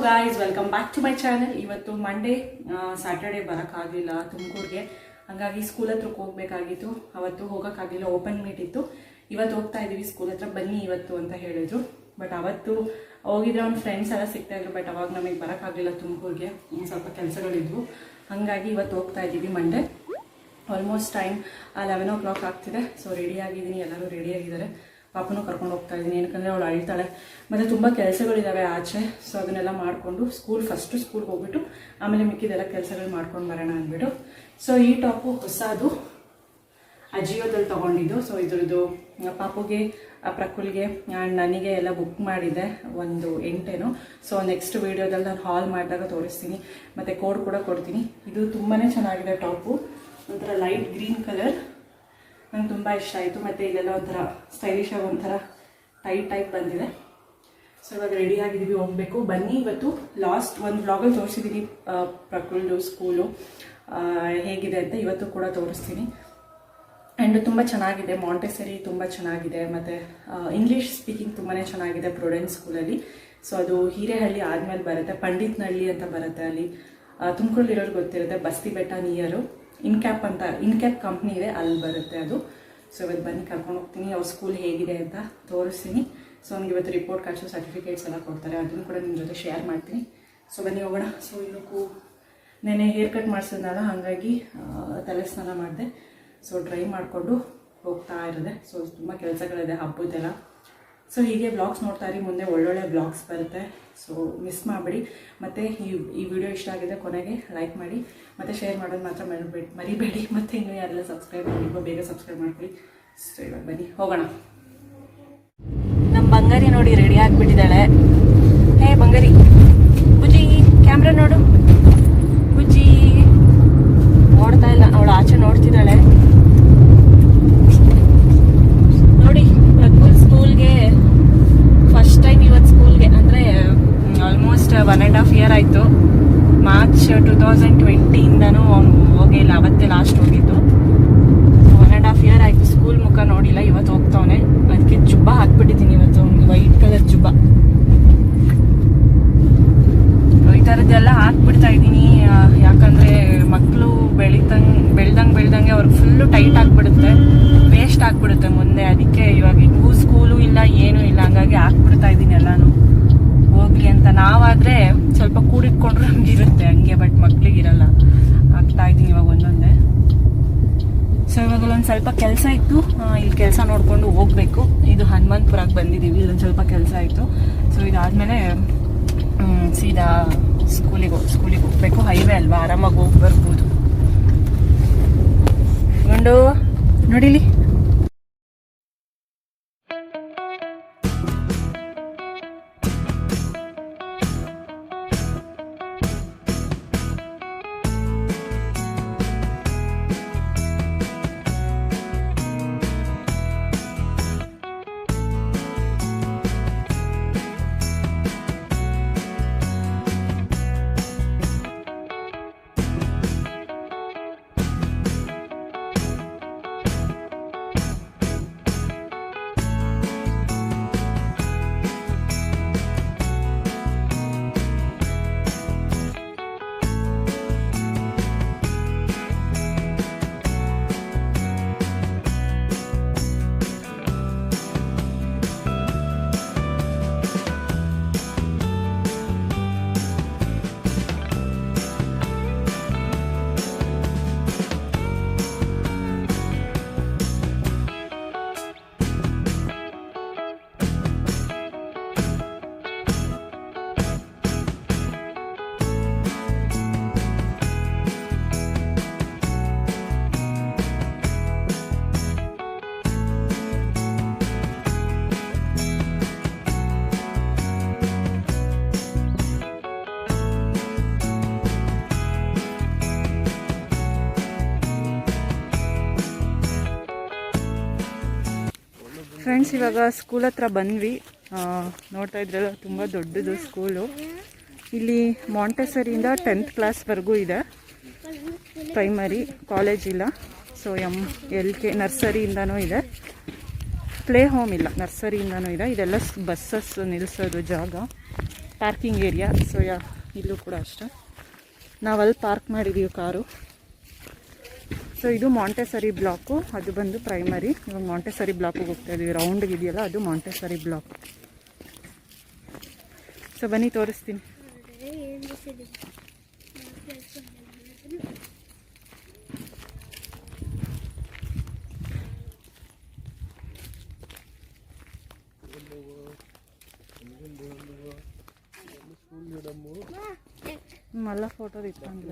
Guys, welcome back to my channel. ಇವತ್ತು Monday, Saturday ಬರೋಕ್ಕಾಗಲಿಲ್ಲ ತುಮಕೂರಿಗೆ. ಹಾಗಾಗಿ ಸ್ಕೂಲ್ ಹತ್ರಕ್ಕೆ ಹೋಗ್ಬೇಕಾಗಿತ್ತು. ಅವತ್ತು ಹೋಗೋಕ್ಕಾಗಲಿಲ್ಲ, ಓಪನ್ ಮೀಟ್ ಇತ್ತು. ಇವತ್ತು ಹೋಗ್ತಾ ಇದ್ದೀವಿ ಸ್ಕೂಲ್ ಹತ್ರ, ಬನ್ನಿ ಇವತ್ತು ಅಂತ ಹೇಳಿದ್ರು. ಬಟ್ ಅವತ್ತು ಹೋಗಿದ್ರೆ ಅವ್ನ ಫ್ರೆಂಡ್ಸ್ ಎಲ್ಲ ಸಿಗ್ತಾಯಿದ್ರು. ಬಟ್ ಅವಾಗ ನಮಗೆ ಬರೋಕ್ಕಾಗಲಿಲ್ಲ ತುಮಕೂರಿಗೆ, ಸ್ವಲ್ಪ ಕೆಲಸಗಳಿದ್ವು. ಹಾಗಾಗಿ ಇವತ್ತು ಹೋಗ್ತಾ ಇದ್ದೀವಿ ಮಂಡೇ. ಆಲ್ಮೋಸ್ಟ್ ಟೈಮ್ 11 o'clock ಆಗ್ತಿದೆ. ಸೊ ರೆಡಿಯಾಗಿದ್ದೀನಿ, ಎಲ್ಲರೂ ರೆಡಿಯಾಗಿದ್ದಾರೆ. ಪಾಪನೂ ಕರ್ಕೊಂಡು ಹೋಗ್ತಾ ಇದ್ದೀನಿ, ಏನಕ್ಕಂದರೆ ಅವಳು ಅಳ್ತಾಳೆ. ಮತ್ತು ತುಂಬ ಕೆಲಸಗಳಿದ್ದಾವೆ ಆಚೆ. ಸೊ ಅದನ್ನೆಲ್ಲ ಮಾಡಿಕೊಂಡು ಫಸ್ಟು ಸ್ಕೂಲ್ಗೆ ಹೋಗ್ಬಿಟ್ಟು ಆಮೇಲೆ ಮಿಕ್ಕಿದೆಲ್ಲ ಕೆಲಸಗಳು ಮಾಡ್ಕೊಂಡು ಬರೋಣ ಅಂದ್ಬಿಟ್ಟು. ಸೊ ಈ ಟಾಪು ಹೊಸದು ಅಜಿಯೋದಲ್ಲಿ ತೊಗೊಂಡಿದ್ದು. ಸೊ ಇದ್ರದ್ದು ಪಾಪುಗೆ, ಪ್ರಕುಲ್ಗೆ ಆ್ಯಂಡ್ ನನಗೆ ಎಲ್ಲ ಬುಕ್ ಮಾಡಿದ್ದೆ, ಒಂದು 8 ಸೊ ನೆಕ್ಸ್ಟ್ ವೀಡಿಯೋದಲ್ಲಿ ನಾನು ಹಾಲ್ ಮಾಡಿದಾಗ ತೋರಿಸ್ತೀನಿ, ಮತ್ತು ಕೋಡ್ ಕೂಡ ಕೊಡ್ತೀನಿ. ಇದು ತುಂಬಾ ಚೆನ್ನಾಗಿದೆ ಟಾಪು, ಒಂಥರ ಲೈಟ್ ಗ್ರೀನ್ ಕಲರ್. ನಂಗೆ ತುಂಬ ಇಷ್ಟ ಆಯಿತು. ಮತ್ತು ಇದೆಲ್ಲ ಒಂಥರ ಸ್ಟೈಲಿಶಾಗಿ ಒಂಥರ ಟೈಪ್ ಬಂದಿದೆ. ಸೊ ಇವಾಗ ರೆಡಿ ಆಗಿದ್ದೀವಿ, ಹೋಗಬೇಕು. ಬನ್ನಿ ಇವತ್ತು ಲಾಸ್ಟ್ ಒಂದು ವ್ಲಾಗಲ್ಲಿ ತೋರಿಸಿದ್ದೀನಿ ಪ್ರಕುಲ್ದು ಸ್ಕೂಲು ಹೇಗಿದೆ ಅಂತ. ಇವತ್ತು ಕೂಡ ತೋರಿಸ್ತೀನಿ. ಆ್ಯಂಡ್ ತುಂಬ ಚೆನ್ನಾಗಿದೆ, ಮಾಂಟೆಸರಿ ತುಂಬ ಚೆನ್ನಾಗಿದೆ. ಮತ್ತು ಇಂಗ್ಲೀಷ್ ಸ್ಪೀಕಿಂಗ್ ತುಂಬಾ ಚೆನ್ನಾಗಿದೆ ಪ್ರುಡೆನ್ಸ್ ಸ್ಕೂಲಲ್ಲಿ. ಸೊ ಅದು ಹಿರೇಹಳ್ಳಿ ಆದಮೇಲೆ ಬರುತ್ತೆ, ಪಂಡಿತ್ನಹಳ್ಳಿ ಅಂತ ಬರುತ್ತೆ. ಅಲ್ಲಿ ತುಮಕೂರಲ್ಲಿರೋರು ಗೊತ್ತಿರುತ್ತೆ, ಬಸ್ತಿ ಬೆಟ್ಟ ನಿಯರು ಇನ್ಕ್ಯಾಪ್ ಕಂಪ್ನಿ ಇದೆ, ಅಲ್ಲಿ ಬರುತ್ತೆ ಅದು. ಸೊ ಇವತ್ತು ಬನ್ನಿ ಕರ್ಕೊಂಡು ಹೋಗ್ತೀನಿ, ಅವ್ರ ಸ್ಕೂಲ್ ಹೇಗಿದೆ ಅಂತ ತೋರಿಸ್ತೀನಿ. ಸೊ ಅವ್ನಿಗೆ ಇವತ್ತು ರಿಪೋರ್ಟ್ ಕಾರ್ಡ್ಸು, ಸರ್ಟಿಫಿಕೇಟ್ಸ್ ಎಲ್ಲ ಕೊಡ್ತಾರೆ, ಅದನ್ನು ಕೂಡ ನಿಮ್ಮ ಜೊತೆ ಶೇರ್ ಮಾಡ್ತೀನಿ. ಸೊ ಬನ್ನಿ ಹೋಗೋಣ. ಸೊ ಇದಕ್ಕೂ ನೆನೆ ಹೇರ್ ಕಟ್ ಮಾಡಿಸಿದ್ನಲ್ಲ, ಹಾಗಾಗಿ ತಲೆ ಸ್ನಾನ ಮಾಡಿದೆ. ಸೊ ಡ್ರೈ ಮಾಡಿಕೊಂಡು ಹೋಗ್ತಾ ಇರೋದೆ. ಸೊ ತುಂಬ ಕೆಲಸಗಳಿದೆ ಹಬ್ಬದೆಲ್ಲ. ಸೊ ಹೀಗೆ ಬ್ಲಾಗ್ಸ್ ನೋಡ್ತಾ ಇರಿ, ಮುಂದೆ ಒಳ್ಳೊಳ್ಳೆ ಬ್ಲಾಗ್ಸ್ ಬರುತ್ತೆ. ಸೊ ಮಿಸ್ ಮಾಡಬೇಡಿ. ಮತ್ತು ಈ ವಿಡಿಯೋ ಇಷ್ಟ ಆಗಿದೆ ಕೊನೆಗೆ ಲೈಕ್ ಮಾಡಿ, ಮತ್ತು ಶೇರ್ ಮಾಡೋದು ಮಾತ್ರ ಮರಿಬೇಡಿ. ಮತ್ತು ಇನ್ನೂ ಯಾರೆಲ್ಲ ಸಬ್ಸ್ಕ್ರೈಬ್ ಮಾಡಬೇಕು ಬೇಗ ಸಬ್ಸ್ಕ್ರೈಬ್ ಮಾಡ್ಕೊಳ್ಳಿ. ಸೊ ಇವಾಗ ಬನ್ನಿ ಹೋಗೋಣ. ನಮ್ಮ ಬಂಗಾರಿ ನೋಡಿ ರೆಡಿ ಆಗಿಬಿಟ್ಟಿದ್ದಾಳೆ. ಹೇ ಬಂಗಾರಿ, ಬುಜ್ಜಿ ಕ್ಯಾಮ್ರಾ ನೋಡು. ಬುಜ್ಜಿ ನೋಡ್ತಾ ಇಲ್ಲ, ಅವಳು ಆಚೆ ನೋಡ್ತಿದ್ದಾಳೆ. ನೋಡಿ ಪ್ರಕುಲ್ ಸ್ಕೂಲ್ಗೆ ಫಸ್ಟ್ ಟೈಮ್ ಇವತ್ತು ಸ್ಕೂಲ್ಗೆ, ಅಂದರೆ ಆಲ್ಮೋಸ್ಟ್ 1.5 year ಆಯಿತು. ಮಾರ್ಚ್ 2020ಇಂದನೂ ಅವನು ಹೋಗಿಲ್ಲ, ಅವತ್ತೇ ಲಾಸ್ಟ್ ಹೋಗಿದ್ದು. 1.5 year ಆಯಿತು, ಸ್ಕೂಲ್ ಮುಖ ನೋಡಿಲ್ಲ. ಇವತ್ತು ಹೋಗ್ತಾವನೆ, ಅದಕ್ಕೆ ಜುಬ್ಬ ಹಾಕ್ಬಿಟ್ಟಿದ್ದೀನಿ ಇವತ್ತು, ಒಂದು ವೈಟ್ ಕಲರ್ ಜುಬ್ಬ. ಈ ಥರದ್ದೆಲ್ಲ ಹಾಕ್ಬಿಡ್ತಾ ಇದ್ದೀನಿ, ಯಾಕಂದರೆ ಮಕ್ಕಳು ಬೆಳ್ದಂಗೆ ಅವ್ರಿಗೆ ಫುಲ್ಲು ಟೈಟ್ ಆಗಿಬಿಡುತ್ತೆ, ವೇಸ್ಟ್ ಆಗಿಬಿಡುತ್ತೆ ಮುಂದೆ. ಅದಕ್ಕೆ ಇವಾಗ ಇನ್ನೂ ಸ್ಕೂಲು ಇಲ್ಲ, ಏನೂ ಇಲ್ಲ, ಹಂಗಾಗಿ ಹಾಕ್ಬಿಡ್ತಾ ಇದ್ದೀನಿ ಎಲ್ಲನೂ ಹೋಗ್ಲಿ ಅಂತ. ನಾವಾದರೆ ಸ್ವಲ್ಪ ಕೂಡಿಟ್ಕೊಂಡ್ರೆ ನಮಗಿರುತ್ತೆ ಹಂಗೆ, ಬಟ್ ಮಕ್ಳಿಗಿರಲ್ಲ. ಹಾಕ್ತಾ ಇದ್ದೀನಿ ಇವಾಗ ಒಂದೊಂದೇ. ಸೊ ಇವಾಗ ಒಂದು ಸ್ವಲ್ಪ ಕೆಲಸ ಇತ್ತು, ಇಲ್ಲಿ ಕೆಲಸ ನೋಡಿಕೊಂಡು ಹೋಗಬೇಕು. ಇದು ಹನುಮಂತಪುರಕ್ಕೆ ಬಂದಿದ್ದೀವಿ, ಇಲ್ಲೊಂದು ಸ್ವಲ್ಪ ಕೆಲಸ ಇತ್ತು. ಸೊ ಇದಾದಮೇಲೆ ಸೀದಾ ಸ್ಕೂಲಿಗೆ ಹೋಗಬೇಕು. ಹೈವೇ ಅಲ್ವಾ, ಆರಾಮಾಗಿ ಹೋಗಿ ಬರ್ಬೋದು. ಗೊಂಡು ನೋಡಿಲಿ. ಫ್ರೆಂಡ್ಸ್, ಇವಾಗ ಸ್ಕೂಲ್ ಹತ್ರ ಬಂದ್ವಿ. ನೋಡ್ತಾ ಇದ್ರಲ್ಲ, ತುಂಬ ದೊಡ್ಡದು ಸ್ಕೂಲು. ಇಲ್ಲಿ ಮಾಂಟೆಸರಿಯಿಂದ 10th ಕ್ಲಾಸ್ವರೆಗೂ ಇದೆ, ಪ್ರೈಮರಿ, ಕಾಲೇಜ್ ಇಲ್ಲ. ಸೊ LK ನರ್ಸರಿಯಿಂದನೂ ಇದೆ, ಪ್ಲೇ ಹೋಮ್ ಇಲ್ಲ, ನರ್ಸರಿಯಿಂದನೂ ಇದೆ. ಇದೆಲ್ಲ ಬಸ್ಸಸ್ ನಿಲ್ಲಿಸೋದು ಜಾಗ. Parking area. ಸೊ ಇಲ್ಲೂ ಕೂಡ ಅಷ್ಟೇ, ನಾವು ಅಲ್ಲಿ ಪಾರ್ಕ್ ಮಾಡಿದ್ದೀವಿ ಕಾರು. ಸೊ ಇದು ಮಾಂಟೆಸರಿ ಬ್ಲಾಕು, ಅದು ಬಂದು ಪ್ರೈಮರಿ. ಇವಾಗ ಮಾಂಟೆಸರಿ ಬ್ಲಾಕಿಗೆ ಹೋಗ್ತಾ ಇದ್ದೀವಿ. ರೌಂಡ್ಗೆ ಇದೆಯಲ್ಲ ಅದು ಮಾಂಟೆಸರಿ ಬ್ಲಾಕ್. ಸೊ ಬನ್ನಿ ತೋರಿಸ್ತೀನಿ. మళ్ళా ఫోటో తీసుకోండి.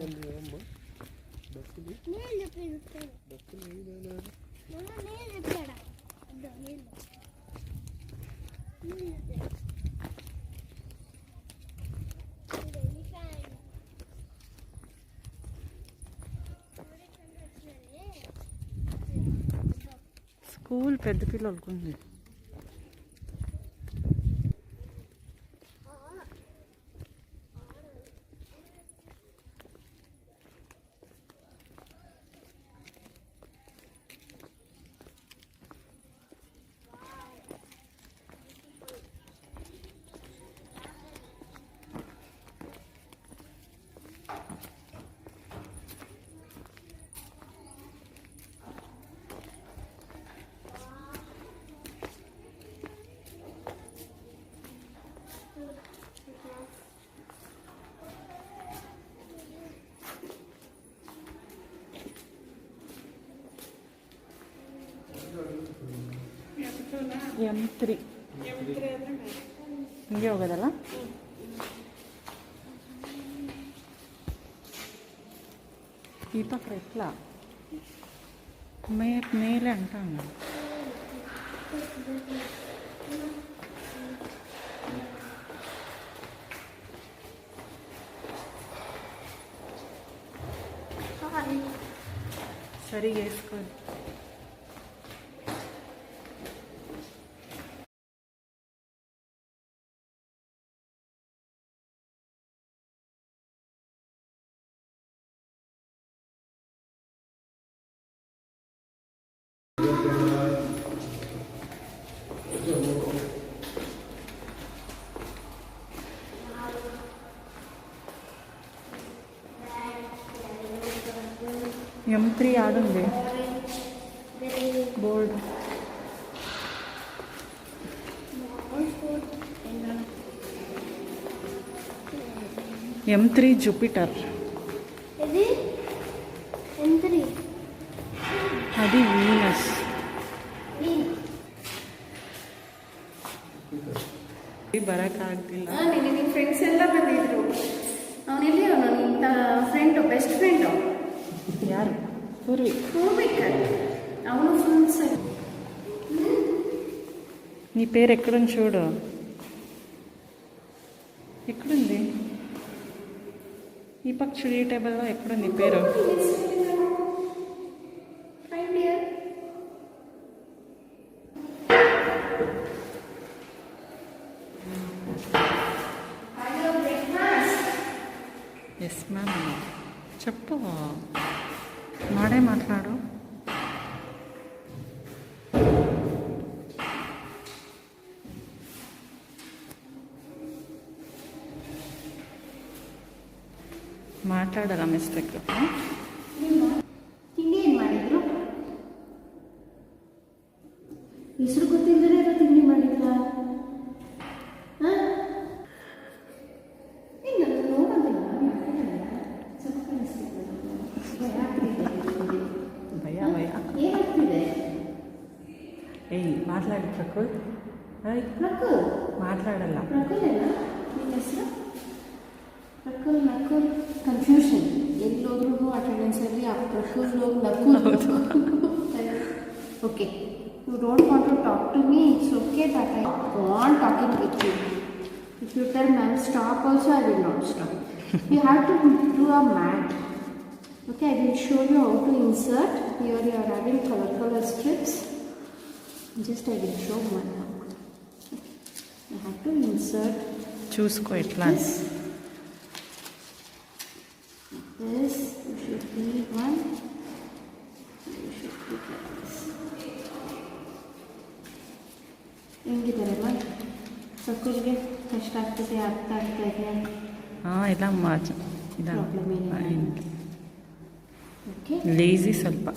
స్కూల్ పెద్ద పిల్లలకు ఉంది. M3 ಹಿಂಗೆ ಹೋಗೋದಲ್ಲ. ಈ ಪಕ್ಕ ಎಟ್ಲ ಮೇಲೆ ಅಂಟಾಂಗ. సరి వేసుకోండి. M3 ఆడుంది బోర్డు. M3 Jupiter. అది వీనಸ್. ಬರೋಕ್ಕಾಗ್ತಿಲ್ಲ. ನಿನ್ನ ಫ್ರೆಂಡ್ಸ್ ಎಲ್ಲ ಬಂದಿದ್ರು. ಅವನೆಲ್ಲಿ ಅವನು ಇಂಥ ಫ್ರೆಂಡು, ಬೆಸ್ಟ್ ಫ್ರೆಂಡು. ಯಾರು? పూర్విక్. అవును ఫుల్ సైడ్. నీ పేరు ఎక్కడుంది చూడు. ఎక్కడుంది? ఈ పక్క చూడు, ఈ టేబుల్లో ఎక్కడుంది నీ పేరు? Yes ma'am. చెప్పు, మాడే మాట్లాడు. మాట్లాడాలా మిస్టేక్? ತಿಂಡಿ ಏನು ಮಾಡಿದ್ರು? ಹೆಸರು ಗೊತ್ತಿಲ್ಲದೆ ಏನೋ ತಿಂಡಿ ಮಾಡಿದ್ರಾ? ఏయ్ మాట్లాడు ప్రకుల్. మాట్లాడాల. ಪ್ರಕುಲ್ ನಕುಲ್ ಕನ್ಫ್ಯೂಷನ್. ಎಲ್ಲೋದ್ರೂ ಅಟೆಂಡೆನ್ಸಲ್ಲಿ ಆ Prakul Nakul. Okay, you don't want to talk to me. It's okay that I want talking with you. If you tell ma'am stop also, I will not stop. You have to do a mat. Okay, I will show you how to insert. Here you are having color strips. Just I will show one now. You have to insert. చూసుకో ఎట్లా. This you should be one. You should be like this. Ingidare man. ಪ್ರಕೃತಿಗೆ ಕಷ್ಟ ಆಗ್ತದೆ, ಅರ್ಥ ಆಗ್ತಾ ಇದೆ. ಹಾಂ ಎಲ್ಲ ಪ್ರಾಬ್ಲಮ್ ಏನಿಲ್ಲ. ಓಕೆ ಲೇಝಿ ಸ್ವಲ್ಪ.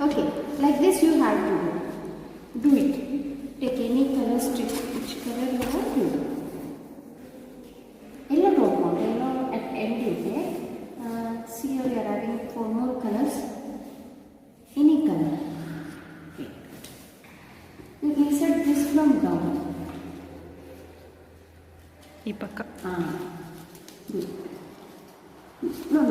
Okay, like this you have to do it. Take any color strip, which color you want to do. Yellow top mount, yellow at end ಇದೆ. See here we are adding 4 more colors. Any color. You insert this from down. ಈ ಪಕ್ಕ. Good. No.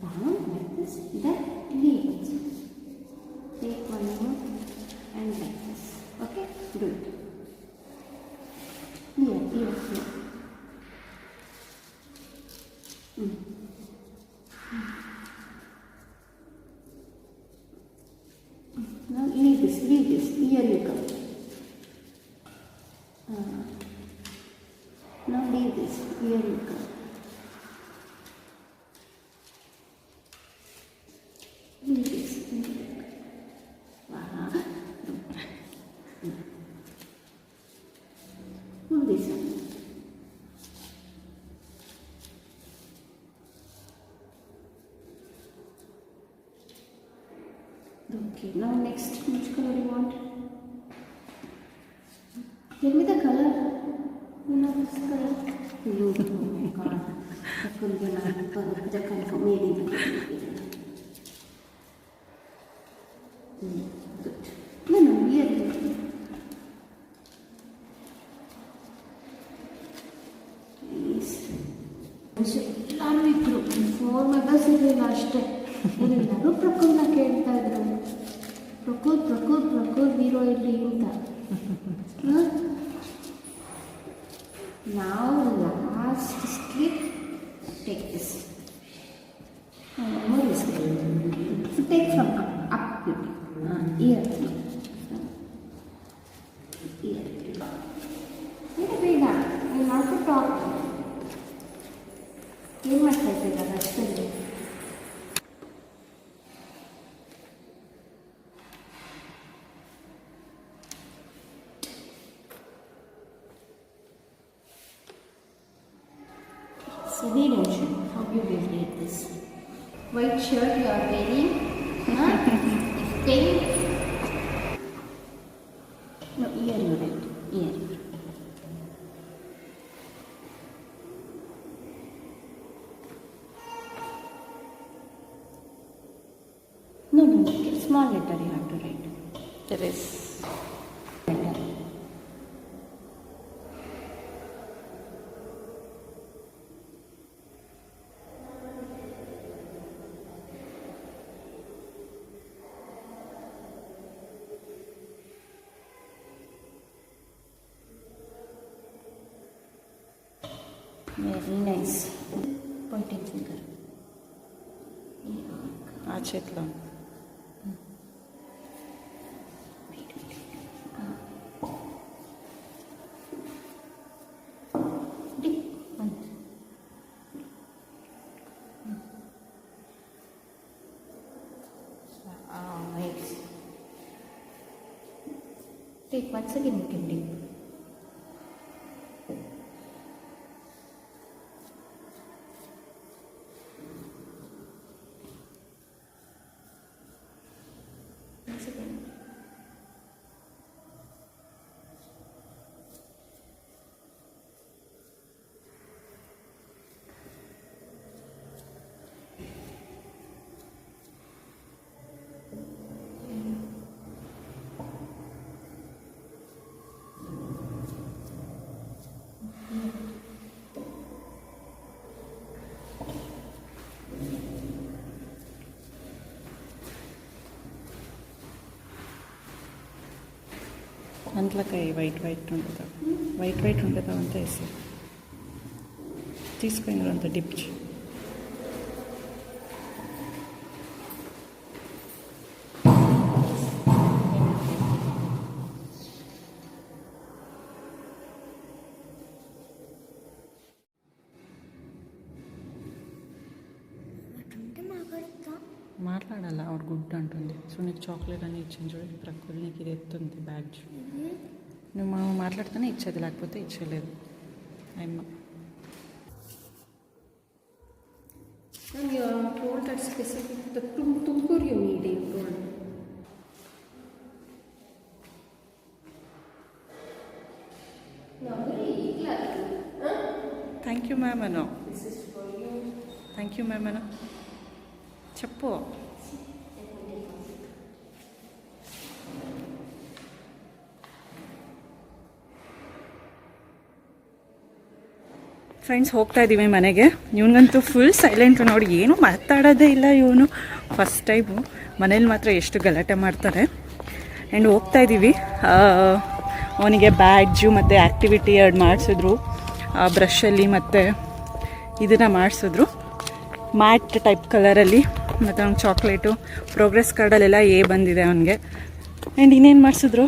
Down like this, then leave it. Take one more and like this. Okay, good. Here. Now leave this. Here you come. Now leave this. Here you come. Leave this. Pull this up. Okay, now next, which color you want? Tell me the color. You know this color? Blue. Oh my god. The color maybe. Good. No, here. Please. ಎಲ್ಲರೂ ಇದ್ರು 4 members ಇರಲಿಲ್ಲ ಅಷ್ಟೇ. ಎಲ್ಲರೂ ಪ್ರಕೃತಿನ ಕೇಳ್ತಾ ಇದ್ರು, ಪ್ರಕೃತಿ hero ಇರಲಿ ಅಂತ. Now last strip, take this. More is so take from up here. ಬೇಡ ನೀವು ನಾಲ್ಕು ಟಾಪ್ ಏನು ಮಾಡ್ತಾ ಇದ್ದೀರ ಅಷ್ಟಲ್ಲಿ. Steady motion. How you will read this? White shirt you are wearing. Pink. No, here you write. Here. No. Small letter you have to write. There is. Letter. Very nice. Pointing finger. ఆ చేతిలో. Dip. One. Nice. Take once again you can dip. Once again. అంతలకాయ white ఉండదు అంతా వేసి తీసుకొని అంత dip అటుంటే మాట్లాడుతా మాట్లాడాలా ఆవిడ గుడ్ అంటుంది. సో నీకు చాక్లెట్ అని ఇచ్చాను చూడండి, ప్రకృతి నీకు ఇది ఎత్తుంది బ్యాడ్జ్. నువ్వు మాట్లాడితేనే ఇచ్చేది, లేకపోతే ఇచ్చేయలేదు అమ్మ. And you are told that specific the Tumkur you need, you told. Thank you ma'am అనో. థ్యాంక్ యూ మ్యామ్ అనో చెప్పు. ಫ್ರೆಂಡ್ಸ್ ಹೋಗ್ತಾ ಇದ್ದೀವಿ ಮನೆಗೆ. ಇವನಿಗಂತೂ ಫುಲ್ ಸೈಲೆಂಟು ನೋಡಿ, ಏನೂ ಮಾತಾಡೋದೇ ಇಲ್ಲ ಇವನು. ಫಸ್ಟ್ ಟೈಮು ಮನೇಲಿ ಮಾತ್ರ ಎಷ್ಟು ಗಲಾಟೆ ಮಾಡ್ತಾರೆ. ಆ್ಯಂಡ್ ಹೋಗ್ತಾ ಇದ್ದೀವಿ. ಅವನಿಗೆ ಬ್ಯಾಡ್ಜು ಮತ್ತು ಆ್ಯಕ್ಟಿವಿಟಿ ಎರಡು ಮಾಡಿಸಿದ್ರು, ಬ್ರಷಲ್ಲಿ ಮತ್ತು ಇದನ್ನು ಮಾಡಿಸಿದ್ರು ಮ್ಯಾಟ್ ಟೈಪ್ ಕಲರಲ್ಲಿ. ಮತ್ತು ಅವ್ನಿಗೆ ಚಾಕ್ಲೇಟು, ಪ್ರೋಗ್ರೆಸ್ ಕಾರ್ಡಲ್ಲೆಲ್ಲ ಎ ಬಂದಿದೆ ಅವನಿಗೆ. ಆ್ಯಂಡ್ ಇನ್ನೇನು ಮಾಡಿಸಿದ್ರು,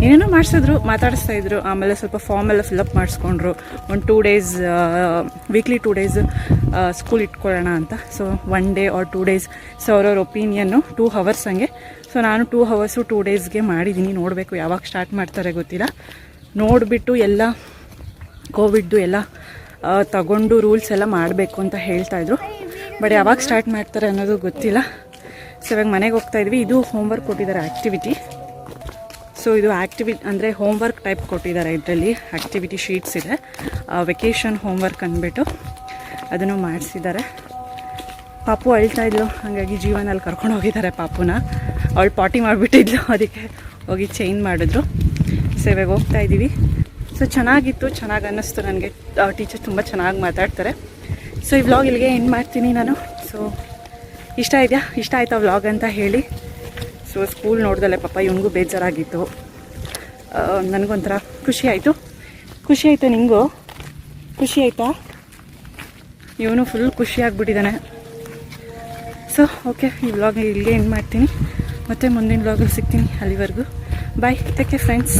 ಏನೇನೋ ಮಾಡಿಸಿದ್ರು, ಮಾತಾಡಿಸ್ತಾಯಿದ್ರು. ಆಮೇಲೆ ಸ್ವಲ್ಪ ಫಾರ್ಮ್ ಎಲ್ಲ ಫಿಲಪ್ ಮಾಡಿಸ್ಕೊಂಡ್ರು. ಒಂದು 2 days ವೀಕ್ಲಿ 2 days ಸ್ಕೂಲ್ ಇಟ್ಕೊಳ್ಳೋಣ ಅಂತ. So 1 day or 2 days. So ಅವ್ರವ್ರ ಒಪಿನಿಯನ್ನು 2 hours ಹಂಗೆ. ಸೊ ನಾನು 2 hours 2 daysಗೆ ಮಾಡಿದ್ದೀನಿ. ನೋಡಬೇಕು ಯಾವಾಗ ಸ್ಟಾರ್ಟ್ ಮಾಡ್ತಾರೆ ಗೊತ್ತಿಲ್ಲ. ನೋಡಿಬಿಟ್ಟು ಎಲ್ಲ ಕೋವಿಡ್ದು ಎಲ್ಲ ತಗೊಂಡು ರೂಲ್ಸ್ ಎಲ್ಲ ಮಾಡಬೇಕು ಅಂತ ಹೇಳ್ತಾಯಿದ್ರು. ಬಟ್ ಯಾವಾಗ ಸ್ಟಾರ್ಟ್ ಮಾಡ್ತಾರೆ ಅನ್ನೋದು ಗೊತ್ತಿಲ್ಲ. ಸೊ ಇವಾಗ ಮನೆಗೆ ಹೋಗ್ತಾಯಿದ್ವಿ. ಇದು ಹೋಮ್ವರ್ಕ್ ಕೊಟ್ಟಿದ್ದಾರೆ, ಆ್ಯಕ್ಟಿವಿಟಿ. ಸೊ ಇದು ಆ್ಯಕ್ಟಿವಿಟಿ ಅಂದರೆ ಹೋಮ್ವರ್ಕ್ ಟೈಪ್ ಕೊಟ್ಟಿದ್ದಾರೆ. ಇದರಲ್ಲಿ ಆ್ಯಕ್ಟಿವಿಟಿ ಶೀಟ್ಸ್ ಇದೆ, ವೆಕೇಷನ್ ಹೋಮ್ವರ್ಕ್ ಅಂದ್ಬಿಟ್ಟು ಅದನ್ನು ಮಾಡಿಸಿದ್ದಾರೆ. ಪಾಪು ಅಳ್ತಾ ಇದ್ಲು, ಹಾಗಾಗಿ ಜೀವನಲ್ಲಿ ಕರ್ಕೊಂಡು ಹೋಗಿದ್ದಾರೆ ಪಾಪುನ. ಅವಳು ಪಾಟಿ ಮಾಡಿಬಿಟ್ಟಿದ್ಲು, ಅದಕ್ಕೆ ಹೋಗಿ ಚೇಂಜ್ ಮಾಡಿದ್ರು. ಸೊ ಇವಾಗ ಹೋಗ್ತಾ ಇದ್ದೀವಿ. ಸೊ ಚೆನ್ನಾಗಿತ್ತು, ಚೆನ್ನಾಗಿ ಅನ್ನಿಸ್ತು ನನಗೆ. ಟೀಚರ್ ತುಂಬ ಚೆನ್ನಾಗಿ ಮಾತಾಡ್ತಾರೆ. ಸೊ ಈ ವ್ಲಾಗ್ ಇಲ್ಲಿಗೆ ಎಂಡ್ ಮಾಡ್ತೀನಿ ನಾನು. ಸೊ ಇಷ್ಟ ಆಯಿತಾ ವ್ಲಾಗ್ ಅಂತ ಹೇಳಿ. ಸೊ ಸ್ಕೂಲ್ ನೋಡ್ದಲ್ಲೇ ಪಾಪ ಇವನಿಗೂ ಬೇಜಾರಾಗಿತ್ತು. ನನಗೊಂಥರ ಖುಷಿ ಆಯಿತು. ನಿಮಗೂ ಖುಷಿ ಆಯಿತಾ? ಇವನು ಫುಲ್ ಖುಷಿಯಾಗ್ಬಿಟ್ಟಿದ್ದಾನೆ. ಸೊ ಓಕೆ, ಈ ವ್ಲಾಗ್ ಇಲ್ಲಿಗೆ ಎಂಡ್ ಮಾಡ್ತೀನಿ. ಮತ್ತು ಮುಂದಿನ ವ್ಲಾಗಲ್ಲಿ ಸಿಗ್ತೀನಿ. ಅಲ್ಲಿವರೆಗೂ ಬಾಯ್, ಟೇಕ್ ಕೇರ್ ಫ್ರೆಂಡ್ಸ್.